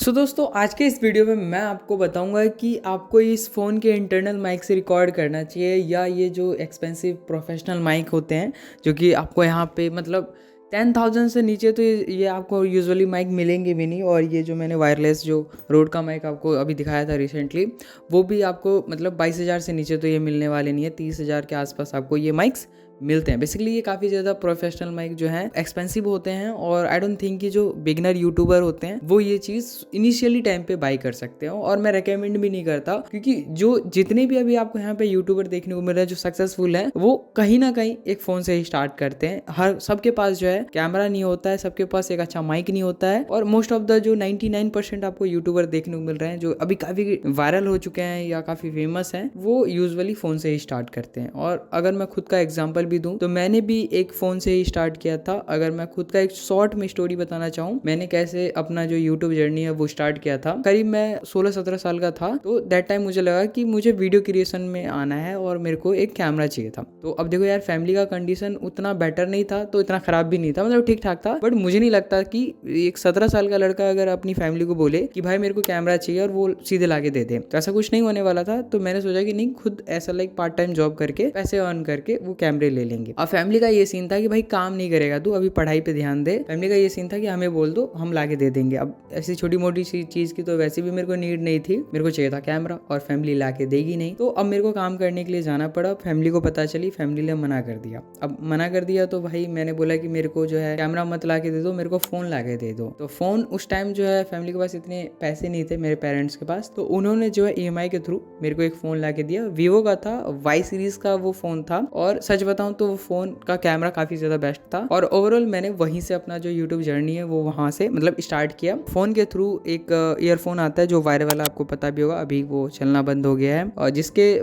सो दोस्तों आज के इस वीडियो में मैं आपको बताऊंगा कि आपको इस फ़ोन के इंटरनल माइक से रिकॉर्ड करना चाहिए या ये जो एक्सपेंसिव प्रोफेशनल माइक होते हैं जो कि आपको यहाँ पे मतलब 10,000 से नीचे तो ये आपको यूजुअली माइक मिलेंगे भी नहीं। और ये जो मैंने वायरलेस जो रोड का माइक आपको अभी दिखाया था रिसेंटली, वो भी आपको मतलब 22,000 से नीचे तो ये मिलने वाले नहीं है। 30,000 के आसपास आपको ये माइक्स मिलते हैं। बेसिकली ये काफ़ी ज़्यादा प्रोफेशनल माइक जो हैं एक्सपेंसिव होते हैं और आई डोंट थिंक कि जो बिगनर यूट्यूबर होते हैं वो ये चीज़ इनिशियली टाइम पे बाई कर सकते हो। और मैं रेकमेंड भी नहीं करता, क्योंकि जो जितने भी अभी आपको यहाँ पे यूट्यूबर देखने को मिल रहे हैं जो सक्सेसफुल हैं, वो कहीं ना कहीं एक फ़ोन से ही स्टार्ट करते हैं। हर सबके पास जो है कैमरा नहीं होता है, सबके पास एक अच्छा माइक नहीं होता है। और मोस्ट ऑफ द जो 99% आपको यूट्यूबर देखने को मिल रहे हैं जो अभी काफ़ी वायरल हो चुके हैं या काफ़ी फेमस हैं, वो यूजुअली फ़ोन से ही स्टार्ट करते हैं। और अगर मैं खुद का एग्जाम्पल भी दूं तो मैंने भी एक फ़ोन से ही स्टार्ट किया था। अगर मैं खुद का एक शॉर्ट में स्टोरी बताना चाहूँ, मैंने कैसे अपना जो यूट्यूब जर्नी है वो स्टार्ट किया था। करीब मैं 16-17 साल का था, तो दैट टाइम मुझे लगा कि मुझे वीडियो क्रिएशन में आना है और मेरे को एक कैमरा चाहिए था। तो अब देखो यार, फैमिली का कंडीशन उतना बेटर नहीं था, तो इतना ख़राब भी नहीं था, मतलब ठीक ठाक था। बट मुझे नहीं लगता कि एक 17 साल का लड़का अगर अपनी फैमिली को बोले कि भाई मेरे को कैमरा चाहिए और वो सीधे ला के दे दे, तो ऐसा कुछ नहीं होने वाला था। तो मैंने सोचा कि नहीं, खुद ऐसा लाइक पार्ट टाइम जॉब करके पैसे अर्न करके वो कैमरे ले लेंगे। अब फैमिली का ये सीन था कि भाई काम नहीं करेगा तू, अभी पढ़ाई पे ध्यान दे। फैमिली का ये सीन था कि हमें बोल दो, हम ला के दे देंगे। अब ऐसी छोटी मोटी सी चीज़ की तो वैसे भी मेरे को नीड नहीं थी, मेरे को चाहिए था कैमरा और फैमिली ला के देगी नहीं। तो अब मेरे को काम करने के लिए जाना पड़ा। फैमिली को पता चली, फैमिली ने मना कर दिया। अब मना कर दिया तो भाई मैंने बोला कि मेरे को जो है कैमरा मत ला के दे दो, मेरे को फ़ोन ला के दे दो। तो फ़ोन उस टाइम जो है फैमिली के पास इतने पैसे नहीं थे, मेरे पेरेंट्स के पास, तो उन्होंने जो है EMI के थ्रू मेरे को एक फ़ोन ला के दिया। वीवो का था, Y सीरीज़ का वो फ़ोन था। और सच बताऊँ तो वो फ़ोन का कैमरा काफ़ी ज़्यादा बेस्ट था। और ओवरऑल मैंने वहीं से अपना जो यूट्यूब जर्नी है वो वहाँ से मतलब स्टार्ट किया। फ़ोन के थ्रू एक ईयरफोन आता है जो वायर वाला, आपको पता भी होगा, अभी वो चलना बंद हो गया है, और जिसके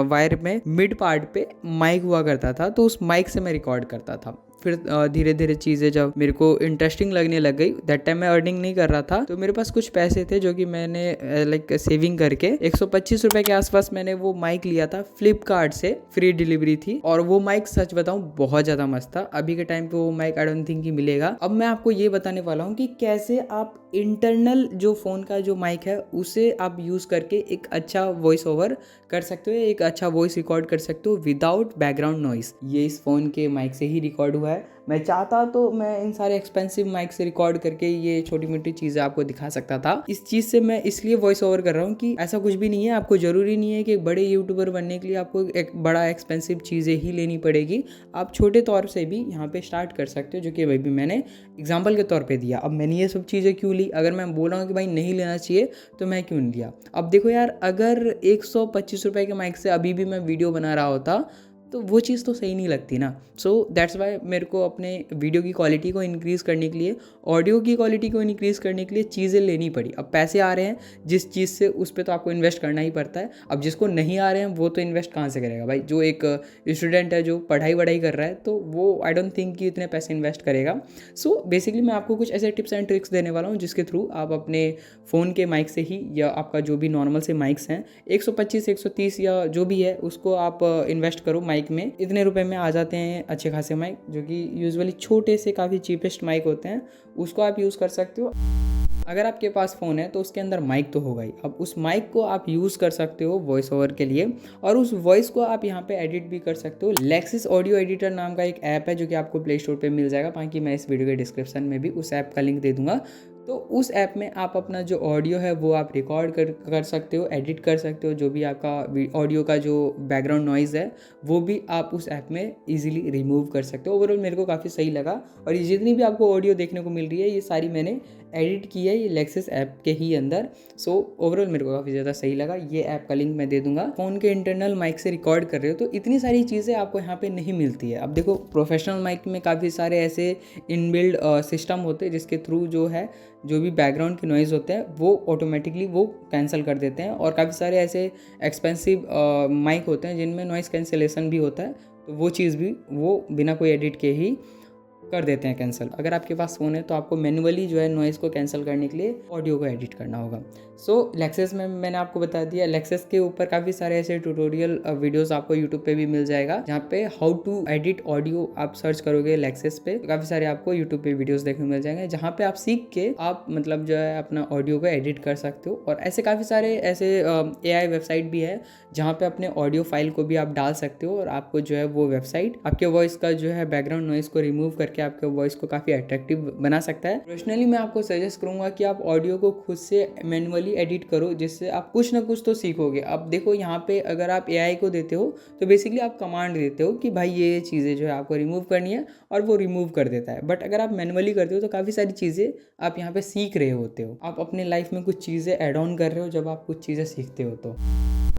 वायर में मिड पार्ट पे माइक हुआ करता था, तो उस माइक से मैं रिकॉर्ड करता था। फिर धीरे धीरे चीज़ें जब मेरे को इंटरेस्टिंग लगने लग गई, दैट टाइम मैं अर्निंग नहीं कर रहा था, तो मेरे पास कुछ पैसे थे जो कि मैंने लाइक सेविंग करके 125 रुपए के आसपास मैंने वो माइक लिया था फ्लिपकार्ट से, फ्री डिलीवरी थी। और वो माइक सच बताऊं बहुत ज़्यादा मस्त था। अभी के टाइम पे वो माइक आई डोंट थिंक कि मिलेगा। अब मैं आपको ये बताने वाला हूँ कि कैसे आप इंटरनल जो फ़ोन का जो माइक है उसे आप यूज़ करके एक अच्छा वॉइस ओवर कर सकते हो, एक अच्छा वॉइस रिकॉर्ड कर सकते हो विदाउट बैकग्राउंड नॉइस। ये इस फ़ोन के माइक से ही रिकॉर्ड हुआ है। मैं चाहता तो मैं इन सारे एक्सपेंसिव माइक से रिकॉर्ड करके ये छोटी मोटी चीज़ें आपको दिखा सकता था। इस चीज़ से मैं इसलिए वॉइस ओवर कर रहा हूँ कि ऐसा कुछ भी नहीं है, आपको ज़रूरी नहीं है कि एक बड़े यूट्यूबर बनने के लिए आपको एक बड़ा एक्सपेंसिव चीज़ें ही लेनी पड़ेगी। आप छोटे तौर से भी यहाँ पे स्टार्ट कर सकते हो, जो कि अभी मैंने एग्जाम्पल के तौर पर दिया। अब मैंने ये सब चीज़ें क्यों ली? अगर मैं बोल रहा हूँ कि भाई नहीं लेना चाहिए तो मैं क्यों नहीं लिया? अब देखो यार, अगर 125 रुपए के माइक से अभी भी मैं वीडियो बना रहा होता तो वो चीज़ तो सही नहीं लगती ना। सो दैट्स वाई मेरे को अपने वीडियो की क्वालिटी को इंक्रीज़ करने के लिए, ऑडियो की क्वालिटी को इंक्रीज़ करने के लिए चीज़ें लेनी पड़ी। अब पैसे आ रहे हैं जिस चीज़ से, उस पर तो आपको इन्वेस्ट करना ही पड़ता है। अब जिसको नहीं आ रहे हैं वो तो इन्वेस्ट कहाँ से करेगा भाई? जो एक स्टूडेंट है जो पढ़ाई वढ़ाई कर रहा है, तो वो आई डोंट थिंक कि इतने पैसे इन्वेस्ट करेगा। सो बेसिकली मैं आपको कुछ ऐसे टिप्स एंड ट्रिक्स देने वाला हूँ जिसके थ्रू आप अपने फ़ोन के माइक से ही, या आपका जो भी नॉर्मल से माइक्स हैं 125 130 या जो भी है, उसको आप इन्वेस्ट करो माइक में। इतने रुपए में आ जाते हैं अच्छे खासे माइक, जो कि यूजुअली छोटे से काफ़ी चीपेस्ट माइक होते हैं, उसको आप यूज़ कर सकते हो। अगर आपके पास फ़ोन है तो उसके अंदर माइक तो होगा ही। अब उस माइक को आप यूज़ कर सकते हो वॉइस ओवर के लिए, और उस वॉइस को आप यहाँ पे एडिट भी कर सकते हो। लेक्सिस ऑडियो एडिटर नाम का एक ऐप है जो कि आपको प्ले स्टोर पे मिल जाएगा, बाकी मैं इस वीडियो के डिस्क्रिप्शन में भी उस ऐप का लिंक दे दूंगा। तो उस ऐप में आप अपना जो ऑडियो है वो आप रिकॉर्ड कर सकते हो, एडिट कर सकते हो। जो भी आपका ऑडियो का जो बैकग्राउंड नॉइज़ है वो भी आप उस ऐप में इजीली रिमूव कर सकते हो। ओवरऑल मेरे को काफ़ी सही लगा, और ये जितनी भी आपको ऑडियो देखने को मिल रही है ये सारी मैंने एडिट की है ये लेक्सिस ऐप के ही अंदर। सो ओवरऑल मेरे को काफ़ी ज़्यादा सही लगा। ये ऐप का लिंक मैं दे दूंगा। फ़ोन के इंटरनल माइक से रिकॉर्ड कर रहे हो तो इतनी सारी चीज़ें आपको यहाँ पे नहीं मिलती है। अब देखो, प्रोफेशनल माइक में काफ़ी सारे ऐसे इनबिल्ड सिस्टम होते हैं जिसके थ्रू जो है जो भी बैकग्राउंड की नॉइज़ होते हैं वो ऑटोमेटिकली वो कैंसिल कर देते हैं। और काफ़ी सारे ऐसे एक्सपेंसिव माइक होते हैं जिनमें नॉइज़ कैंसिलेशन भी होता है, तो वो चीज़ भी वो बिना कोई एडिट के ही कर देते हैं कैंसिल। अगर आपके पास फ़ोन है तो आपको मैन्युअली जो है नॉइज़ को कैंसिल करने के लिए ऑडियो को एडिट करना होगा। सो लेक्सस में मैंने आपको बता दिया। लेक्सस के ऊपर काफ़ी सारे ऐसे ट्यूटोरियल वीडियोस आपको यूट्यूब पे भी मिल जाएगा, जहाँ पे हाउ टू एडिट ऑडियो आप सर्च करोगे लेक्सस पे, काफ़ी सारे आपको यूट्यूब पे वीडियोस देखने को मिल जाएंगे, जहाँ पे आप सीख के आप मतलब जो है अपना ऑडियो को एडिट कर सकते हो। और ऐसे काफ़ी सारे ऐसे AI वेबसाइट भी है जहाँ पे अपने ऑडियो फाइल को भी आप डाल सकते हो, और आपको जो है वो वेबसाइट आपके वॉइस का जो है बैकग्राउंड नॉइस को रिमूव करके आपके वॉइस को काफ़ी अट्रैक्टिव बना सकता है। पर्सनली मैं आपको सजेस्ट करूँगा कि आप ऑडियो को खुद से मैनुअली एडिट करो, जिससे आप कुछ ना कुछ तो सीखोगे। अब देखो यहाँ पे अगर आप AI को देते हो तो बेसिकली आप कमांड देते हो कि भाई ये चीज़ें जो है आपको रिमूव करनी है, और वो रिमूव कर देता है। बट अगर आप मैनुअली करते हो तो काफ़ी सारी चीज़ें आप यहाँ पे सीख रहे होते हो, आप अपने लाइफ में कुछ चीज़ें ऐड ऑन कर रहे हो जब आप कुछ चीज़ें सीखते हो। तो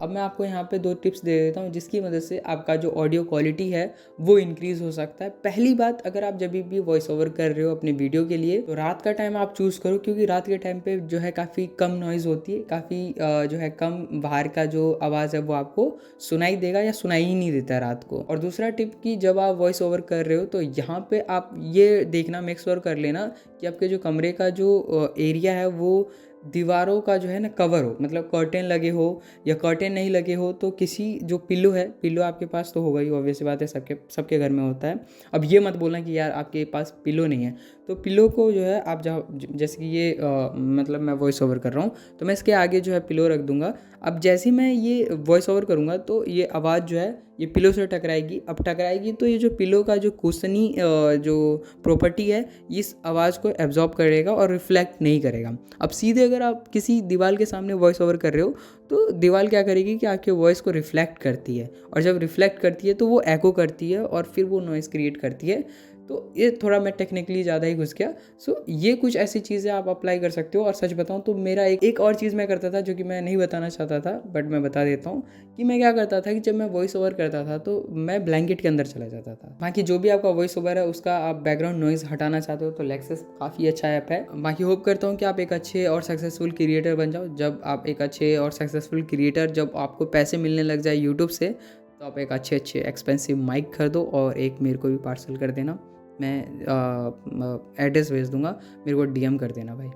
अब मैं आपको यहाँ पे 2 टिप्स दे देता हूँ जिसकी मदद से आपका जो ऑडियो क्वालिटी है वो इंक्रीज़ हो सकता है। पहली बात, अगर आप जब भी वॉइस ओवर कर रहे हो अपने वीडियो के लिए तो रात का टाइम आप चूज़ करो, क्योंकि रात के टाइम पे जो है काफ़ी कम नॉइज़ होती है, काफ़ी जो है कम बाहर का जो आवाज़ है वो आपको सुनाई देगा या सुनाई ही नहीं देता रात को। और दूसरा टिप कि जब आप वॉइस ओवर कर रहे हो तो यहाँ पे आप ये देखना, मेक श्योर कर लेना कि आपके जो कमरे का जो एरिया है वो दीवारों का जो है ना कवर हो, मतलब कर्टेन लगे हो, या कर्टेन नहीं लगे हो तो किसी जो पिल्लो है, पिल्लो आपके पास तो होगा ही, ऑब्वियस बात है, सबके घर में होता है। अब ये मत बोलना कि यार आपके पास पिल्लो नहीं है, तो पिल्लो को जो है आप जैसे कि ये मतलब मैं वॉइस ओवर कर रहा हूँ तो मैं इसके आगे जो है पिल्लो रख दूंगा। अब जैसे ही मैं ये वॉइस ओवर करूँगा तो ये आवाज़ जो है ये पिलो से टकराएगी। अब टकराएगी तो ये जो पिलो का जो कुशनी जो प्रॉपर्टी है इस आवाज़ को एब्जॉर्ब करेगा और रिफ्लेक्ट नहीं करेगा। अब सीधे अगर आप किसी दीवार के सामने वॉइस ओवर कर रहे हो तो दीवार क्या करेगी कि आपके वॉइस को रिफ्लेक्ट करती है, और जब रिफ्लेक्ट करती है तो वो एको करती है और फिर वो नॉइज़ क्रिएट करती है। तो ये थोड़ा मैं टेक्निकली ज़्यादा ही घुस गया। सो ये कुछ ऐसी चीज़ें आप अप्लाई कर सकते हो। और सच बताऊँ तो मेरा एक और चीज़ मैं करता था जो कि मैं नहीं बताना चाहता था, बट मैं बता देता हूँ कि मैं क्या करता था कि जब मैं वॉइस ओवर करता था तो मैं ब्लैंकेट के अंदर चला जाता था। बाकी जो भी आपका वॉइस ओवर है उसका आप बैकग्राउंड नॉइज़ हटाना चाहते हो तो लेक्सस काफ़ी अच्छा ऐप है। बाकी होप करता हूँ कि आप एक अच्छे और सक्सेसफुल क्रिएटर बन जाओ। जब आप एक अच्छे और सक्सेसफुल क्रिएटर, जब आपको पैसे मिलने लग जाए यूट्यूब से, तो आप एक अच्छे एक्सपेंसिव माइक खरीदो और एक मेरे को भी पार्सल कर देना। मैं एड्रेस भेज दूंगा, मेरे को DM कर देना भाई।